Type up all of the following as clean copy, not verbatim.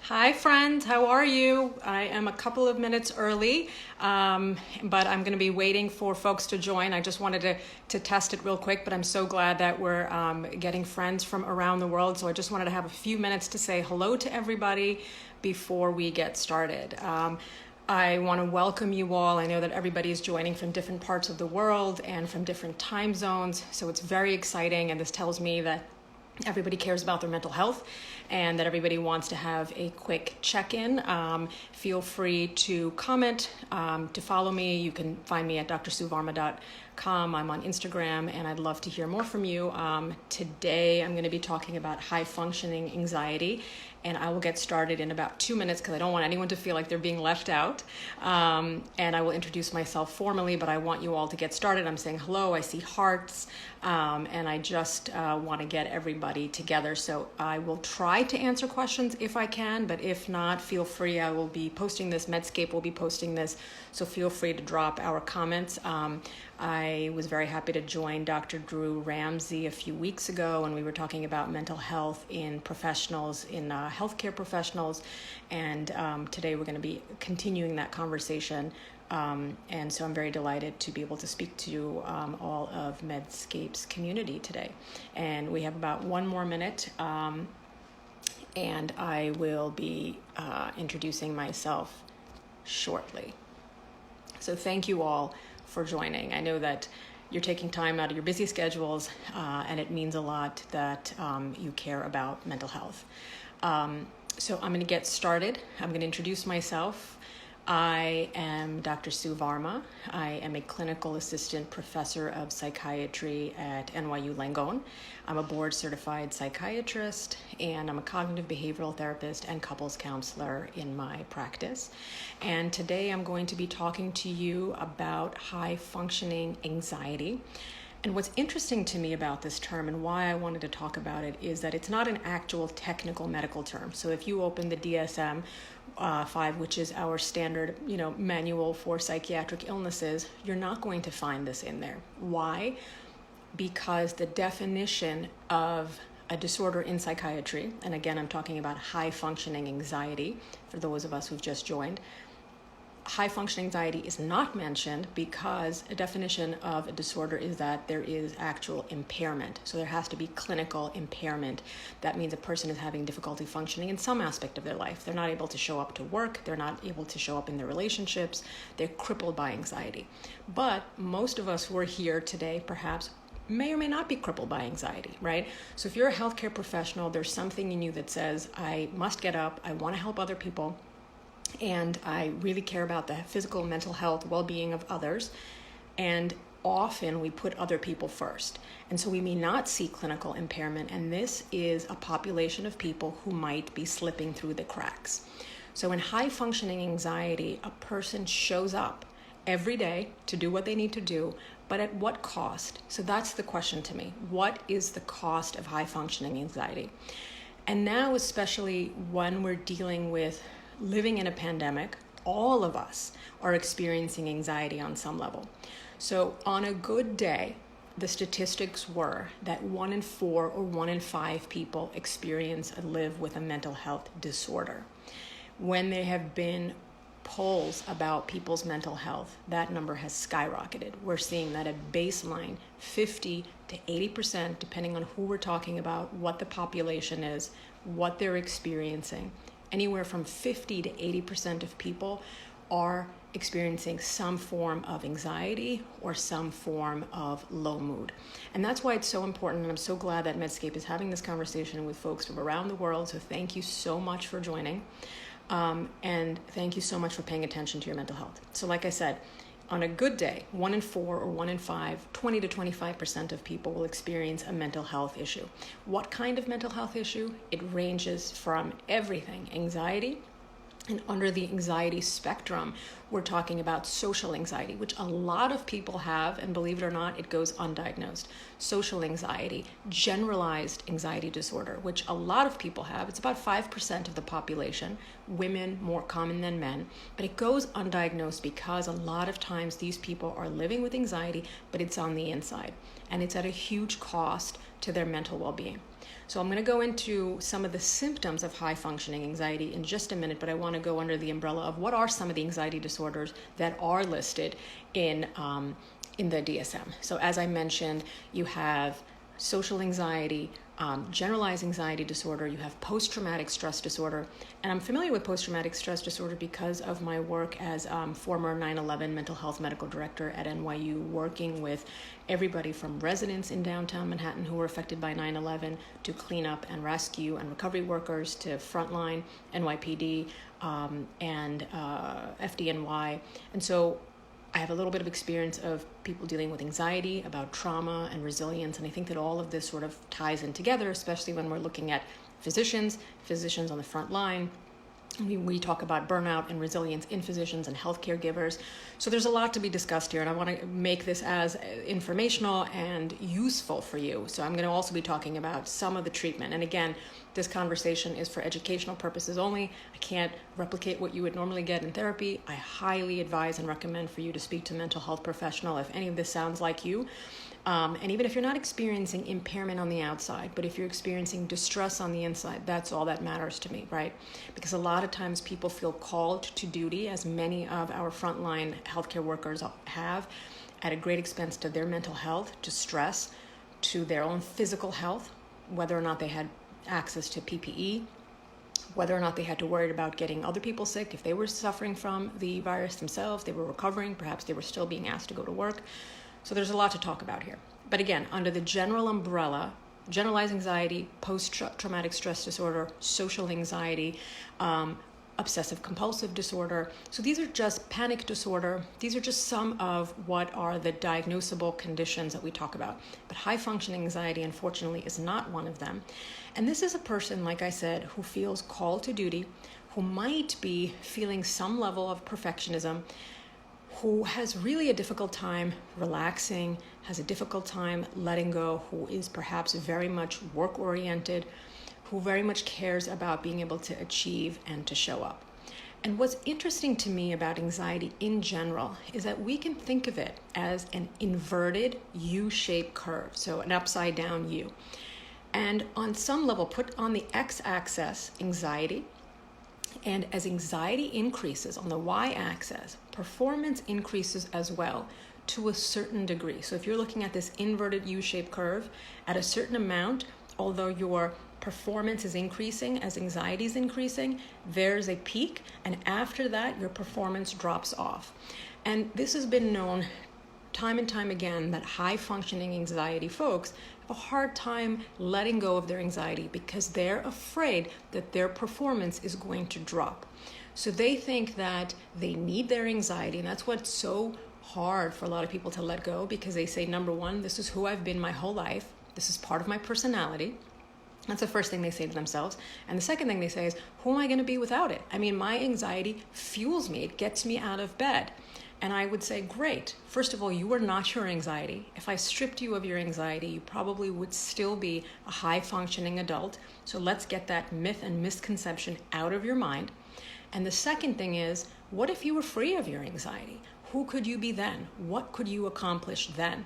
Hi friends, how are you? I am a couple of minutes early, but I'm going to be waiting for folks to join. I just wanted to test it real quick, but I'm so glad that we're getting friends from around the world. So I just wanted to have a few minutes to say hello to everybody before we get started. I want to welcome you all. I know that everybody is joining from different parts of the world and from different time zones, so it's very exciting, and this tells me that everybody cares about their mental health and that everybody wants to have a quick check-in. Feel free to comment, to follow me. You can find me at drsuvarma.com. I'm on Instagram, and I'd love to hear more from you. Today, I'm going to be talking about high-functioning anxiety, and I will get started in about 2 minutes because I don't want anyone to feel like they're being left out. And I will introduce myself formally, but I want you all to get started. I'm saying hello, I see hearts, and I just want to get everybody together. So I will try to answer questions if I can, but if not, feel free. I will be posting this, Medscape will be posting this, so feel free to drop our comments. I was very happy to join Dr. Drew Ramsey a few weeks ago, and we were talking about mental health in professionals, in healthcare professionals, and today we're going to be continuing that conversation. And so I'm very delighted to be able to speak to all of Medscape's community today. And we have about 1 more minute, and I will be introducing myself shortly. So thank you all for joining. I know that you're taking time out of your busy schedules, and it means a lot that you care about mental health. So I'm going to get started. I'm going to introduce myself. I am Dr. Sue Varma. I am a clinical assistant professor of psychiatry at NYU Langone. I'm a board certified psychiatrist, and I'm a cognitive behavioral therapist and couples counselor in my practice. And today I'm going to be talking to you about high functioning anxiety. And what's interesting to me about this term and why I wanted to talk about it is that it's not an actual technical medical term. So if you open the DSM-5, which is our standard, manual for psychiatric illnesses, you're not going to find this in there. Why? Because the definition of a disorder in psychiatry, and again, I'm talking about high functioning anxiety for those of us who've just joined, high functioning anxiety is not mentioned because a definition of a disorder is that there is actual impairment. So there has to be clinical impairment. That means a person is having difficulty functioning in some aspect of their life. They're not able to show up to work. They're not able to show up in their relationships. They're crippled by anxiety. But most of us who are here today perhaps may or may not be crippled by anxiety, right? So if you're a healthcare professional, there's something in you that says, I must get up, I want to help other people, and I really care about the physical and mental health, well-being of others. And often we put other people first. And so we may not see clinical impairment, and this is a population of people who might be slipping through the cracks. So in high-functioning anxiety, a person shows up every day to do what they need to do, but at what cost? So that's the question to me. What is the cost of high-functioning anxiety? And now, especially when we're dealing with living in a pandemic, all of us are experiencing anxiety on some level. So on a good day, the statistics were that 1 in 4 or 1 in 5 people experience and live with a mental health disorder. When there have been polls about people's mental health, that number has skyrocketed. We're seeing that at baseline, 50 to 80%, depending on who we're talking about, what the population is, what they're experiencing. Anywhere from 50 to 80% of people are experiencing some form of anxiety or some form of low mood. And that's why it's so important, and I'm so glad that Medscape is having this conversation with folks from around the world. So thank you so much for joining. And thank you so much for paying attention to your mental health. So like I said, on a good day, 1 in 4 or 1 in 5, 20 to 25% of people will experience a mental health issue. What kind of mental health issue? It ranges from everything, anxiety, and under the anxiety spectrum, we're talking about social anxiety, which a lot of people have, and believe it or not, it goes undiagnosed. Social anxiety, generalized anxiety disorder, which a lot of people have. It's about 5% of the population, women more common than men, but it goes undiagnosed because a lot of times these people are living with anxiety, but it's on the inside, and it's at a huge cost to their mental well-being. So I'm going to go into some of the symptoms of high functioning anxiety in just a minute, but I want to go under the umbrella of what are some of the anxiety disorders that are listed in the DSM. So as I mentioned, you have social anxiety, generalized anxiety disorder, you have post-traumatic stress disorder. And I'm familiar with post-traumatic stress disorder because of my work as former 9/11 mental health medical director at NYU, working with everybody from residents in downtown Manhattan who were affected by 9/11 to cleanup and rescue and recovery workers to frontline NYPD and FDNY. And so I have a little bit of experience of people dealing with anxiety, about trauma and resilience, and I think that all of this sort of ties in together, especially when we're looking at physicians on the front line. We talk about burnout and resilience in physicians and healthcare givers. So there's a lot to be discussed here, and I want to make this as informational and useful for you. So I'm going to also be talking about some of the treatment. And again, this conversation is for educational purposes only. I can't replicate what you would normally get in therapy. I highly advise and recommend for you to speak to a mental health professional if any of this sounds like you. And even if you're not experiencing impairment on the outside, but if you're experiencing distress on the inside, that's all that matters to me, right? Because a lot of times people feel called to duty, as many of our frontline healthcare workers have, at a great expense to their mental health, to stress, to their own physical health, whether or not they had access to PPE, whether or not they had to worry about getting other people sick, if they were suffering from the virus themselves, they were recovering, perhaps they were still being asked to go to work. So there's a lot to talk about here. But again, under the general umbrella, generalized anxiety, post-traumatic stress disorder, social anxiety, obsessive compulsive disorder. So these are just panic disorder. These are just some of what are the diagnosable conditions that we talk about. But high functioning anxiety, unfortunately, is not one of them. And this is a person, like I said, who feels called to duty, who might be feeling some level of perfectionism, who has really a difficult time relaxing, has a difficult time letting go, who is perhaps very much work-oriented, who very much cares about being able to achieve and to show up. And what's interesting to me about anxiety in general is that we can think of it as an inverted U-shaped curve, so an upside down U. And on some level, put on the x-axis anxiety, and as anxiety increases on the y-axis, performance increases as well to a certain degree. So if you're looking at this inverted U-shaped curve, at a certain amount, although your performance is increasing as anxiety is increasing, there's a peak, and after that, your performance drops off. And this has been known time and time again that high-functioning anxiety folks have a hard time letting go of their anxiety because they're afraid that their performance is going to drop. So they think that they need their anxiety, and that's what's so hard for a lot of people to let go, because they say, number one, this is who I've been my whole life. This is part of my personality. That's the first thing they say to themselves. And the second thing they say is, who am I going to be without it? I mean, my anxiety fuels me. It gets me out of bed. And I would say, great. First of all, you are not your anxiety. If I stripped you of your anxiety, you probably would still be a high-functioning adult. So let's get that myth and misconception out of your mind. And the second thing is, what if you were free of your anxiety? Who could you be then? What could you accomplish then?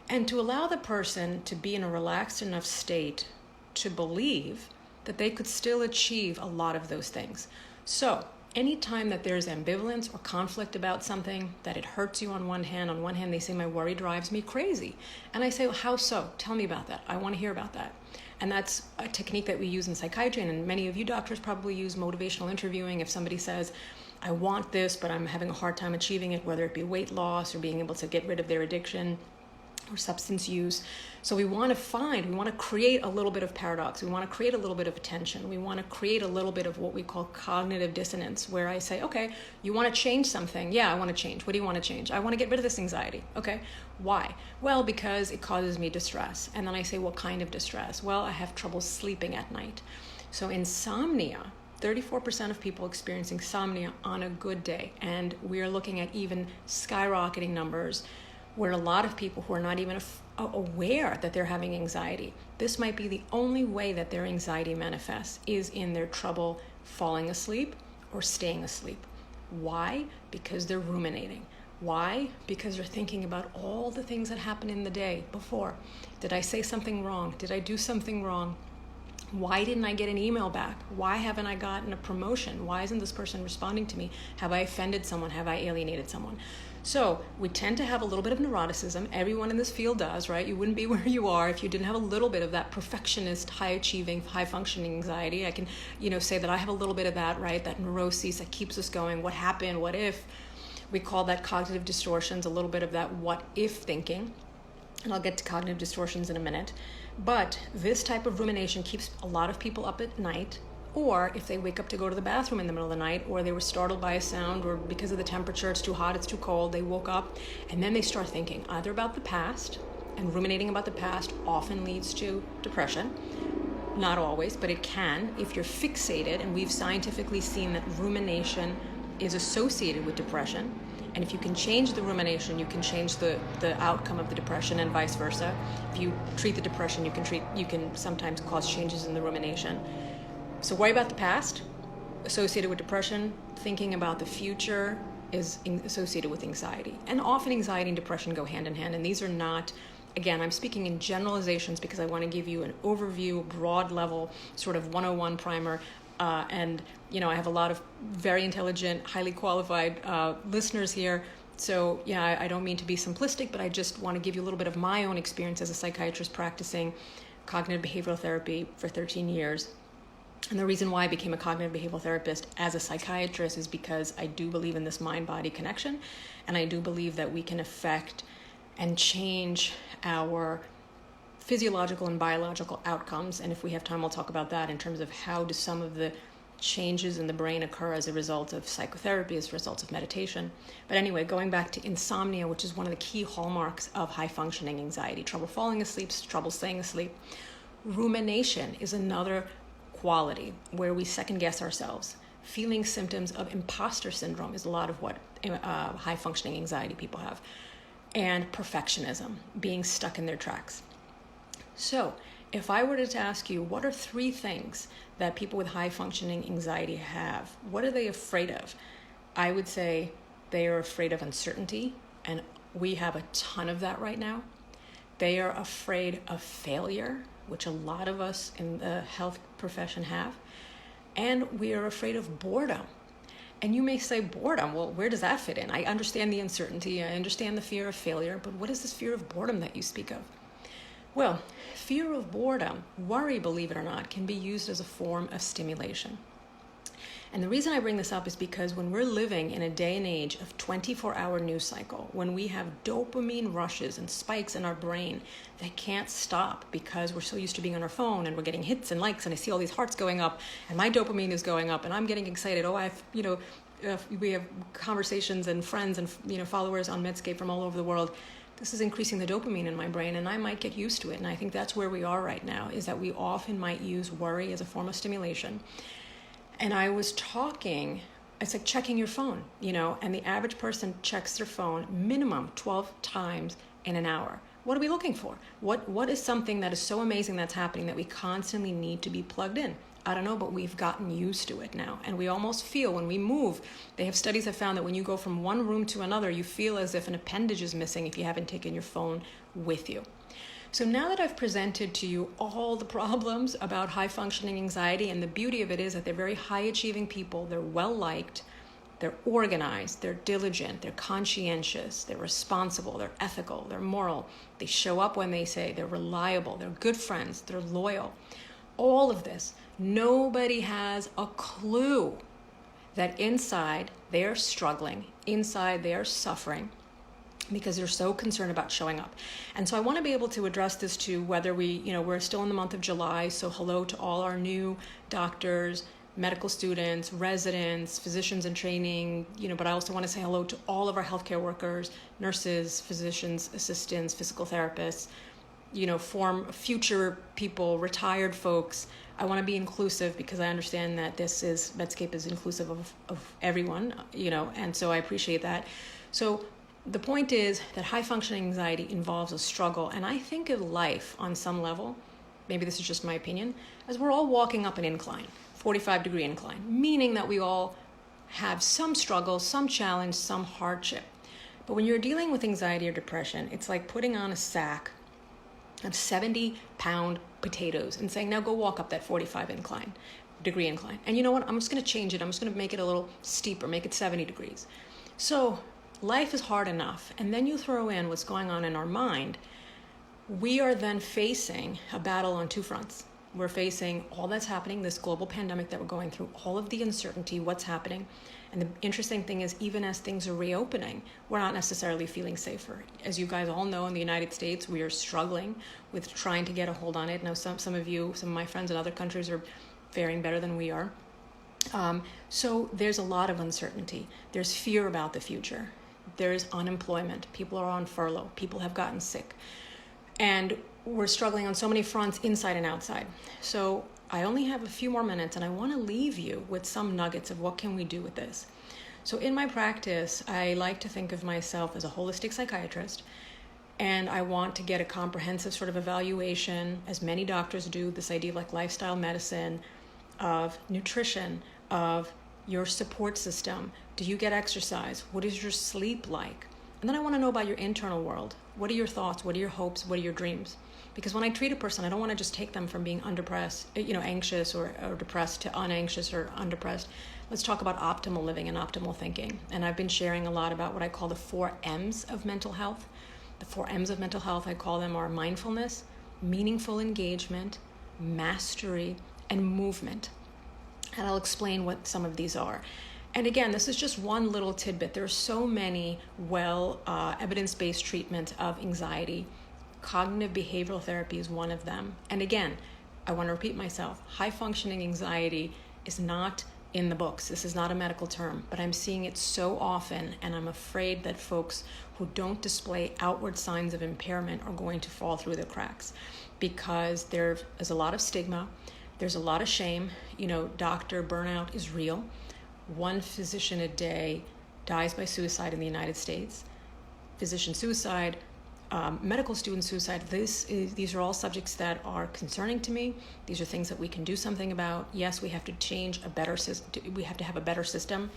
And to allow the person to be in a relaxed enough state to believe that they could still achieve a lot of those things. So anytime that there's ambivalence or conflict about something, that it hurts you on one hand they say, my worry drives me crazy. And I say, well, how so? Tell me about that. I want to hear about that. And that's a technique that we use in psychiatry, and many of you doctors probably use motivational interviewing. If somebody says, I want this, but I'm having a hard time achieving it, whether it be weight loss or being able to get rid of their addiction or substance use. So we want to create a little bit of paradox. We want to create a little bit of tension. We want to create a little bit of what we call cognitive dissonance, where I say, okay, you want to change something. Yeah, I want to change. What do you want to change? I want to get rid of this anxiety. Okay, why? Well, because it causes me distress. And then I say, what kind of distress? Well, I have trouble sleeping at night. So insomnia, 34% of people experience insomnia on a good day. And we are looking at even skyrocketing numbers where a lot of people who are not even aware that they're having anxiety, this might be the only way that their anxiety manifests, is in their trouble falling asleep or staying asleep. Why? Because they're ruminating. Why? Because you're thinking about all the things that happened in the day before. Did I say something wrong? Did I do something wrong? Why didn't I get an email back? Why haven't I gotten a promotion? Why isn't this person responding to me? Have I offended someone? Have I alienated someone? So we tend to have a little bit of neuroticism. Everyone in this field does, right? You wouldn't be where you are if you didn't have a little bit of that perfectionist, high-achieving, high-functioning anxiety. I can, say that I have a little bit of that, right? That neuroses that keeps us going. What happened? What if? We call that cognitive distortions, a little bit of that what if thinking. And I'll get to cognitive distortions in a minute. But this type of rumination keeps a lot of people up at night, or if they wake up to go to the bathroom in the middle of the night, or they were startled by a sound, or because of the temperature, it's too hot, it's too cold, they woke up, and then they start thinking either about the past, and ruminating about the past often leads to depression. Not always, but it can if you're fixated, and we've scientifically seen that rumination is associated with depression. And if you can change the rumination, you can change the outcome of the depression, and vice versa. If you treat the depression, you can sometimes cause changes in the rumination. So worry about the past, associated with depression. Thinking about the future is associated with anxiety. And often anxiety and depression go hand in hand. And these are not, again, I'm speaking in generalizations because I want to give you an overview, broad level, sort of 101 primer. And I have a lot of very intelligent, highly qualified listeners here. So, I don't mean to be simplistic, but I just want to give you a little bit of my own experience as a psychiatrist practicing cognitive behavioral therapy for 13 years. And the reason why I became a cognitive behavioral therapist as a psychiatrist is because I do believe in this mind-body connection. And I do believe that we can affect and change our physiological and biological outcomes. And if we have time, I'll talk about that in terms of how do some of the changes in the brain occur as a result of psychotherapy, as a result of meditation. But anyway, going back to insomnia, which is one of the key hallmarks of high-functioning anxiety, trouble falling asleep, trouble staying asleep. Rumination is another quality where we second-guess ourselves. Feeling symptoms of imposter syndrome is a lot of what high-functioning anxiety people have. And perfectionism, being stuck in their tracks. So, if I were to ask you, what are 3 things that people with high-functioning anxiety have? What are they afraid of? I would say they are afraid of uncertainty, and we have a ton of that right now. They are afraid of failure, which a lot of us in the health profession have. And we are afraid of boredom. And you may say, boredom, well, where does that fit in? I understand the uncertainty, I understand the fear of failure, but what is this fear of boredom that you speak of? Well, fear of boredom, worry, believe it or not, can be used as a form of stimulation. And the reason I bring this up is because when we're living in a day and age of 24-hour news cycle, when we have dopamine rushes and spikes in our brain that can't stop because we're so used to being on our phone and we're getting hits and likes and I see all these hearts going up and my dopamine is going up and I'm getting excited. We have conversations and friends and followers on Medscape from all over the world. This is increasing the dopamine in my brain, and I might get used to it. And I think that's where we are right now, is that we often might use worry as a form of stimulation. And I was talking, it's like checking your phone, and the average person checks their phone minimum 12 times in an hour. What are we looking for? What is something that is so amazing that's happening that we constantly need to be plugged in? I don't know, but we've gotten used to it now. And we almost feel when we move, they have studies have found that when you go from one room to another, you feel as if an appendage is missing if you haven't taken your phone with you. So now that I've presented to you all the problems about high-functioning anxiety, and the beauty of it is that they're very high-achieving people, they're well-liked, they're organized, they're diligent, they're conscientious, they're responsible, they're ethical, they're moral, they show up when they say, they're reliable, they're good friends, they're loyal. All of this, nobody has a clue that inside they're struggling, inside they're suffering, because they're so concerned about showing up. And so I want to be able to address this to whether we're still in the month of July, so hello to all our new doctors, medical students, residents, physicians in training, but I also want to say hello to all of our healthcare workers, nurses, physicians, assistants, physical therapists, future people, retired folks. I want to be inclusive because I understand that Medscape is inclusive of everyone, and so I appreciate that. So the point is that high-functioning anxiety involves a struggle, and I think of life on some level, maybe this is just my opinion, as we're all walking up an incline, 45-degree incline, meaning that we all have some struggle, some challenge, some hardship. But when you're dealing with anxiety or depression, it's like putting on a sack of 70-pound potatoes and saying, now go walk up that 45-degree incline. And you know what? I'm just going to change it. I'm just going to make it a little steeper, make it 70 degrees. So life is hard enough. And then you throw in what's going on in our mind. We are then facing a battle on two fronts. We're facing all that's happening, this global pandemic that we're going through, all of the uncertainty, what's happening. And the interesting thing is, even as things are reopening, we're not necessarily feeling safer. As you guys all know, in the United States, we are struggling with trying to get a hold on it. Now, some of my friends in other countries are faring better than we are. So there's a lot of uncertainty. There's fear about the future. There's unemployment. People are on furlough. People have gotten sick. And we're struggling on so many fronts, inside and outside. So I only have a few more minutes, and I want to leave you with some nuggets of what can we do with this. So in my practice, I like to think of myself as a holistic psychiatrist, and I want to get a comprehensive sort of evaluation, as many doctors do, this idea of like lifestyle medicine, of nutrition, of your support system. Do you get exercise? What is your sleep like? And then I want to know about your internal world. What are your thoughts? What are your hopes? What are your dreams? Because when I treat a person, I don't want to just take them from being anxious or depressed to unanxious or undepressed. Let's talk about optimal living and optimal thinking. And I've been sharing a lot about what I call the 4 M's of mental health. The 4 M's of mental health, I call them, are mindfulness, meaningful engagement, mastery, and movement. And I'll explain what some of these are. And again, this is just one little tidbit. There are so many evidence-based treatments of anxiety. Cognitive behavioral therapy is one of them. And again, I want to repeat myself, high-functioning anxiety is not in the books. This is not a medical term, but I'm seeing it so often, and I'm afraid that folks who don't display outward signs of impairment are going to fall through the cracks, because there is a lot of stigma, there's a lot of shame. Doctor burnout is real. 1 physician a day dies by suicide in the United States. Physician suicide, medical student suicide, these are all subjects that are concerning to me. These are things that we can do something about. Yes, we have to change a better system. We have to have a better system.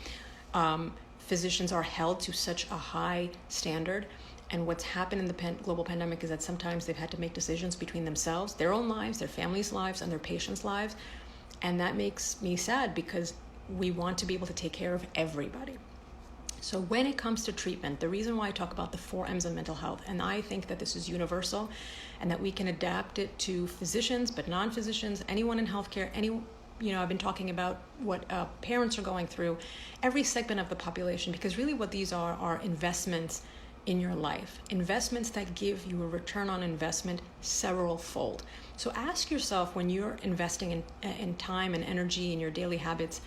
Physicians are held to such a high standard. And what's happened in the global pandemic is that sometimes they've had to make decisions between themselves, their own lives, their families' lives, and their patients' lives. And that makes me sad, because we want to be able to take care of everybody. So when it comes to treatment, the reason why I talk about the 4 M's of mental health, and I think that this is universal and that we can adapt it to physicians, but non-physicians, anyone in healthcare, I've been talking about what parents are going through, every segment of the population, because really what these are investments in your life, investments that give you a return on investment several-fold. So ask yourself, when you're investing in time and energy in your daily habits,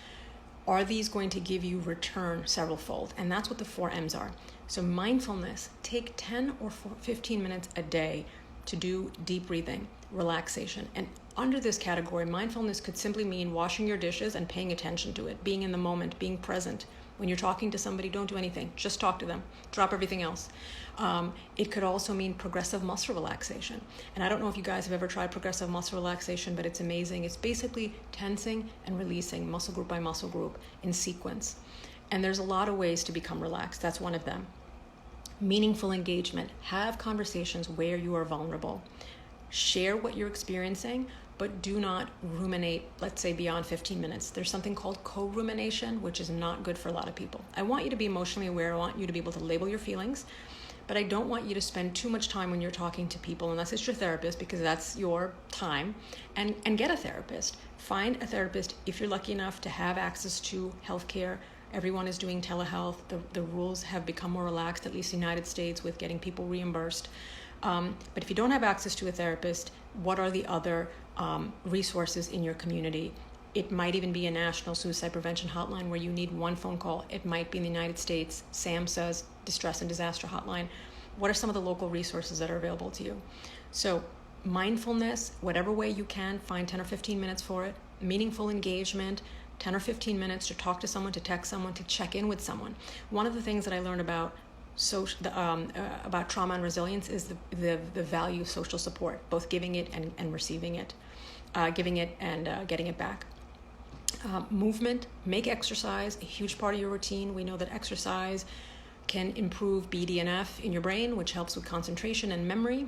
are these going to give you return several-fold? And that's what the 4 M's are. So mindfulness, take 10 or 15 minutes a day to do deep breathing, relaxation. And under this category, mindfulness could simply mean washing your dishes and paying attention to it, being in the moment, being present. When you're talking to somebody, don't do anything. Just talk to them. Drop everything else. It could also mean progressive muscle relaxation. And I don't know if you guys have ever tried progressive muscle relaxation, but it's amazing. It's basically tensing and releasing muscle group by muscle group in sequence. And there's a lot of ways to become relaxed. That's one of them. Meaningful engagement. Have conversations where you are vulnerable. Share what you're experiencing, but do not ruminate, let's say, beyond 15 minutes. There's something called co-rumination, which is not good for a lot of people. I want you to be emotionally aware. I want you to be able to label your feelings, but I don't want you to spend too much time when you're talking to people, unless it's your therapist, because that's your time, and get a therapist. Find a therapist if you're lucky enough to have access to healthcare. Everyone is doing telehealth. The rules have become more relaxed, at least in the United States, with getting people reimbursed. But if you don't have access to a therapist, what are the other resources in your community? It might even be a national suicide prevention hotline where you need one phone call. It might be in the United States, SAMHSA's Distress and Disaster Hotline. What are some of the local resources that are available to you? So mindfulness, whatever way you can, find 10 or 15 minutes for it. Meaningful engagement, 10 or 15 minutes to talk to someone, to text someone, to check in with someone. One of the things that I learned about trauma and resilience is the value of social support, both giving it and receiving it, giving it and getting it back. Movement, make exercise a huge part of your routine. We know that exercise can improve BDNF in your brain, which helps with concentration and memory,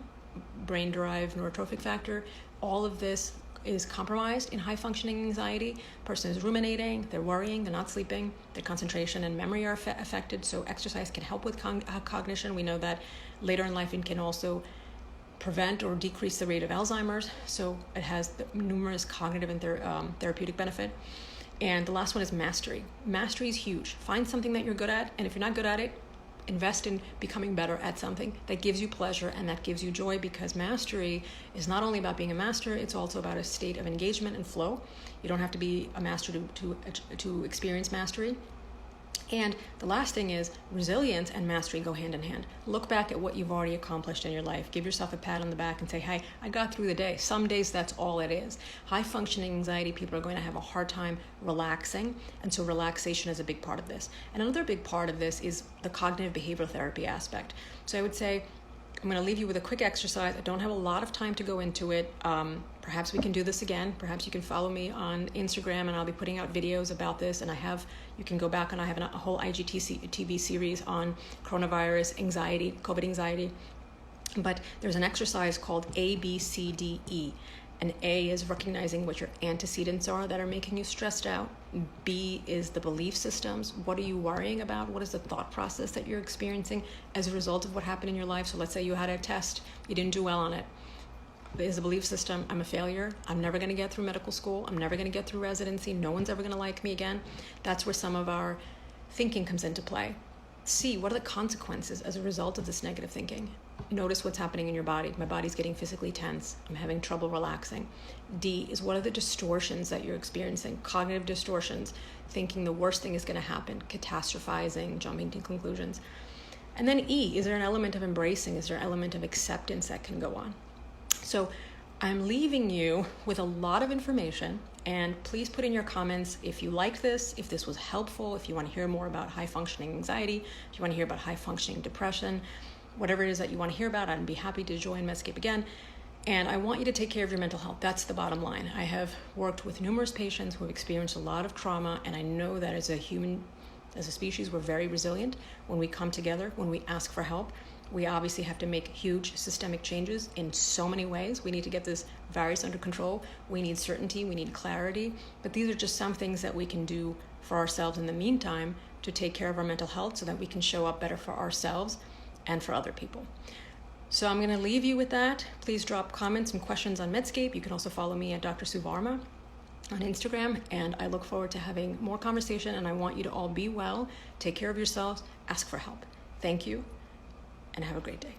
brain-derived neurotrophic factor. All of this is compromised in high-functioning anxiety. Person is ruminating, they're worrying, they're not sleeping, their concentration and memory are affected, so exercise can help with cognition. We know that later in life it can also prevent or decrease the rate of Alzheimer's, so it has numerous cognitive and therapeutic benefit. And the last one is mastery. Mastery is huge. Find something that you're good at, and if you're not good at it, invest in becoming better at something that gives you pleasure and that gives you joy, because mastery is not only about being a master, it's also about a state of engagement and flow. You don't have to be a master to experience mastery. And the last thing is resilience and mastery go hand in hand. Look back at what you've already accomplished in your life. Give yourself a pat on the back and say, hey, I got through the day. Some days that's all it is. High functioning anxiety people are going to have a hard time relaxing. And so relaxation is a big part of this. And another big part of this is the cognitive behavioral therapy aspect. So I would say, I'm going to leave you with a quick exercise. I don't have a lot of time to go into it. Perhaps we can do this again. Perhaps you can follow me on Instagram, and I'll be putting out videos about this. And you can go back, and I have a whole IGTV series on coronavirus anxiety, COVID anxiety. But there's an exercise called ABCDE. And A is recognizing what your antecedents are that are making you stressed out. B is the belief systems. What are you worrying about? What is the thought process that you're experiencing as a result of what happened in your life? So let's say you had a test, you didn't do well on it. There's a belief system, I'm a failure, I'm never going to get through medical school, I'm never going to get through residency, no one's ever going to like me again. That's where some of our thinking comes into play. C, what are the consequences as a result of this negative thinking? Notice what's happening in your body. My body's getting physically tense. I'm having trouble relaxing. D is what are the distortions that you're experiencing? Cognitive distortions, thinking the worst thing is going to happen, catastrophizing, jumping to conclusions. And then E, is there an element of embracing? Is there an element of acceptance that can go on? So I'm leaving you with a lot of information, and please put in your comments if you liked this, if this was helpful, if you want to hear more about high-functioning anxiety, if you want to hear about high-functioning depression, whatever it is that you want to hear about, I'd be happy to join Medscape again. And I want you to take care of your mental health. That's the bottom line. I have worked with numerous patients who have experienced a lot of trauma, and I know that as a species, we're very resilient. When we come together, when we ask for help, we obviously have to make huge systemic changes in so many ways. We need to get this virus under control. We need certainty. We need clarity. But these are just some things that we can do for ourselves in the meantime to take care of our mental health so that we can show up better for ourselves and for other people. So I'm going to leave you with that. Please drop comments and questions on Medscape. You can also follow me at Dr. Suvarma on Instagram, and I look forward to having more conversation, and I want you to all be well, take care of yourselves, ask for help. Thank you, and have a great day.